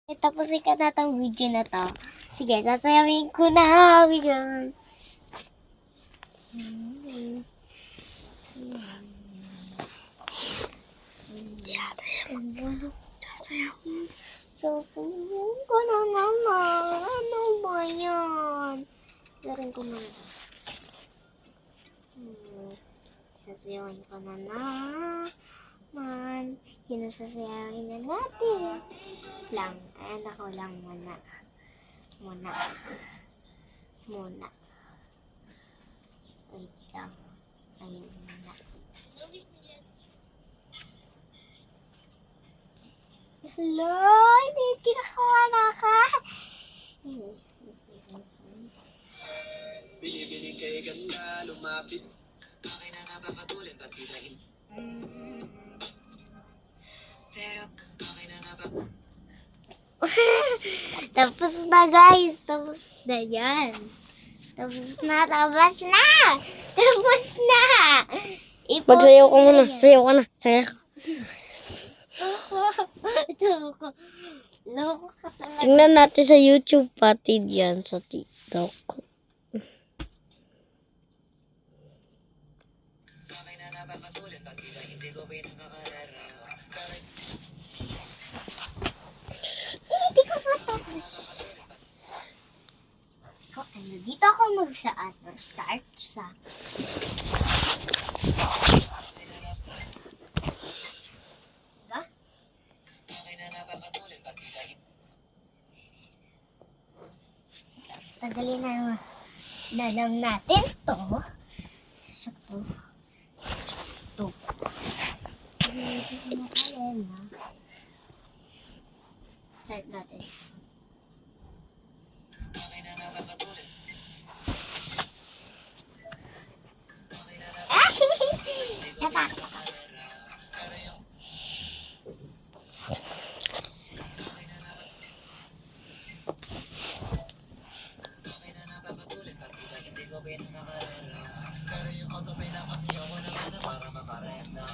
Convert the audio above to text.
Tapusin ka na tong video na to. Sige, sasayawin ko na. Bigyan. Sasayawin ko na naman. Ano ba yan? Garing ko na. Sasayawin ko na naman. Hinasasayawin na natin. Lang. Ayan ako lang muna. Muna. Wait lang. Ayun muna. Hello? Hindi kinakawana ka? Binibining kay ganda, lumapit. Bakit na napapatuloy, ba't tirahin? Pero, bakit na napapatuloy? Tapos na guys. Tapos na yan. Tapos na. Tapos na. Magsayaw ka muna. Sayaw ka na. Sayaw ka. Loko ka talaga. Tingnan natin sa YouTube pati diyan sa TikTok. Bakit na napapatuloy, ba't tirahin? Hindi ko pinakakalaro. Hindi ko matapos. Dito ako start sa Bakit na napapatuloy, ba't tirahin? tagalin na lang natin to. Ito. Start natin. Bakit na napapatuloy? Natakot. Bakit na napapatuloy, ba't tirahin? Hindi ko pinakakalaro. Pero yung auto pinapasiyaw ko naman na para makarem na.